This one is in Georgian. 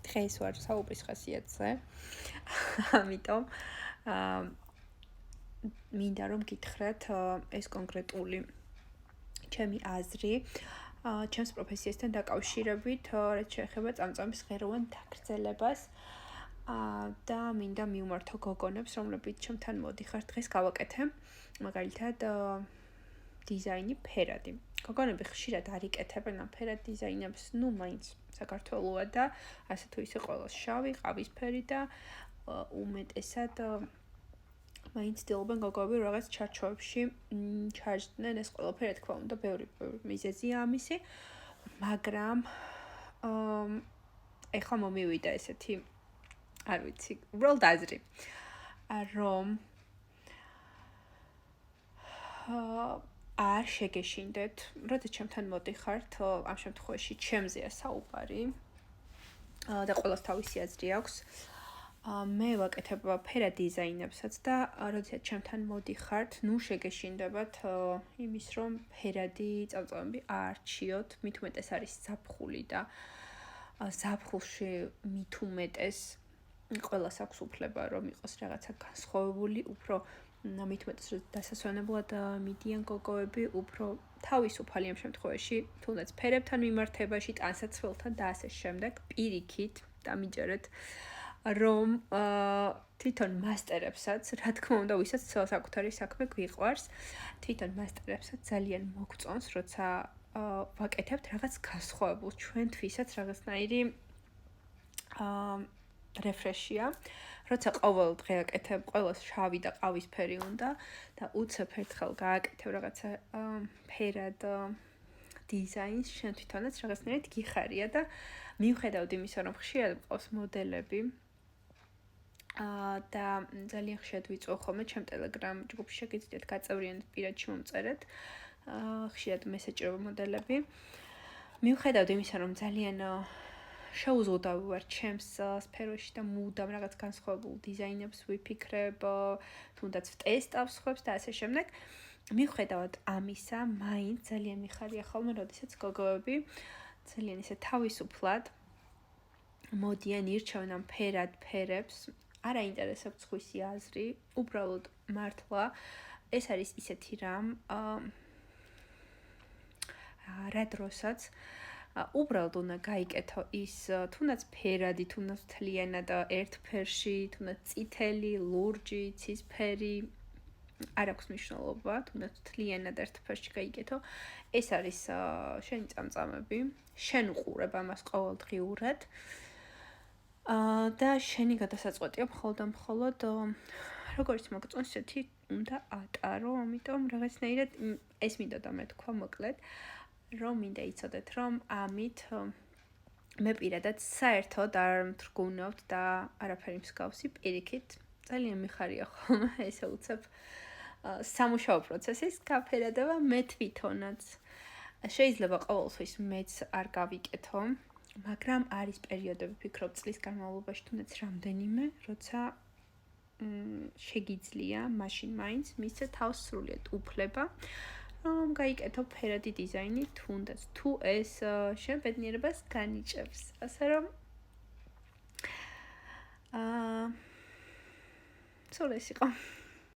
დღეს ვარ საუბრის ხასიათზე. ამიტომ მინდა რომ გითხრათ ეს კონკრეტული ჩემი აზრი ჩემს პროფესიასთან დაკავშირებით, რაც შეეხება წამწამის ღეროვან დაგრძელებას და მინდა მივმართო გოგონებს, რომლებიც ჩემთან მოდიხართ, დღეს გავაკეთე. მაგალითად დიზაინი ფერადი. გოგონები ხშირად არ იკეთებენ ამ ფერად დიზაინებს, მაინც საქართველოა და ასე თუ ისე ყველას შავი, ყავისფერი და უმეტესად მაინც ცდილობენ გოგონები რაღაც ჩარჩოებში ჩარჯდნენ ეს ყველაფერი, თქმა უნდა, ბევრი მიზეზია ამისი, მაგრამ ეხლა მომივიდა ესეთი, არ ვიცი, უბრალოდ აზრი, რომ არ შეგეშინდეთ, როცა ჩემთან მოდიხართ, ამ შემთხვევაში ჩემზეა საუბარი და ყველას თავისი აზრი აქვს. მე ვაკეთებ ფერად დიზაინებსაც და როდესაც ჩემთან მოდიხართ, შეგეშინდებათ იმის, რომ ფერადი წამწამები აარჩიოთ, მით უმეტეს არის ზაფხული და ზაფხულში მით უმეტეს ყველას აქვს უფლება, რომ იყოს რაღაცა განსხვავებული, უფრო მით უმეტეს დასასვენებლად მიდიან გოგოები, უფრო თავისუფალი ამ შემთხვევაში, თუნდაც ფერებთან მიმართებაში, ტანსაცმელთან და ასე შემდეგ, პირიქით დამიჯერეთ, რომ თვითონ მასტერებსაც, რა თქმა უნდა, ვისაც საკუთარი საქმე გვიყვარს, თვითონ მასტერებსაც ძალიან მოგწონს, როცა ვაკეთებთ რაღაც განსხვავებულ, ჩვენთვისაც რაღაცნაირი რეფრეშია, როცა ყოველ დღე აკეთებ, ყველას შავი და ყავისფერი უნდა და უცებ ერთხელ გააკეთებ რაღაცა ფერად დიზაინს, შენ თვითონაც რაღაცნაირად გიხარია და მიუხედავად იმისა, რომ ხშირად მყავს მოდელები და ძალიან ხშირად ვიწვევ ხოლმე ჩემ Telegram ჯგუფში შეგიძლიათ გაწევრიანდეთ, პირადში მომწერეთ, ხშირად მესეჭება მოდელები. მიუხედავად იმისა, რომ ძალიან შეუზღუდავი ვარ ჩემს სფეროში და მუდამ რაღაც განსხვავებულ დიზაინებს ვიფიქრებ, თუნდაც ვტესტავ სხვებს და ასე შემდეგ. მიუხედავად ამისა, მაინც ძალიან მიხარია ხოლმე, როდესაც გოგოები ძალიან ისე თავისუფლად მოდიან, ირჩევენ ამ ფერად ფერებს, არ აინტერესებს სხვისი აზრი, უბრალოდ მართლა ეს არის ისეთი რამ, რა დროსაც უბრალოდ უნდა გაიკეთო ის თუნდაც ფერადი, თუნდაც მთლიანად ერთ ფერში, თუნდაც წითელი, ლურჯი, ცისფერი, არ აქვს მნიშვნელობა, თუნდაც მთლიანად ერთ ფერში გაიკეთო. ეს არის შენი წამწამები, შენ უყურებ ამას ყოველდღიურად და შენი გადასაწყვეტია მხოლოდ და მხოლოდ როგორც მოგწონს, ისეთი უნდა ატარო, ამიტომ რაღაცნაირად ეს მინდოდა მე თქვა მოკლედ. რომ მინდა იცოდეთ, რომ ამით მე პირადად საერთოდ არ მთრგუნავთ და არაფერი მსგავსი პირიქით ძალიან მიხარია ხოლმე ესე უცებ სამუშაო პროცესის გაფერადება მე თვითონაც. შეიძლება ყოველთვის მეც არ გავიკეთო, მაგრამ არის პერიოდები, ვფიქრობ, წლის განმავლობაში თუნდაც რამდენიმე, როცა შეგიძლია მაშინ მაინც მისცე თავს სრულიად უფლება, რომ გაიკეთო ფერადი დიზაინი, თუნდაც თუ ეს შენ ბედნიერებას განიჭებს. ასე რომ სულ ეს იყო.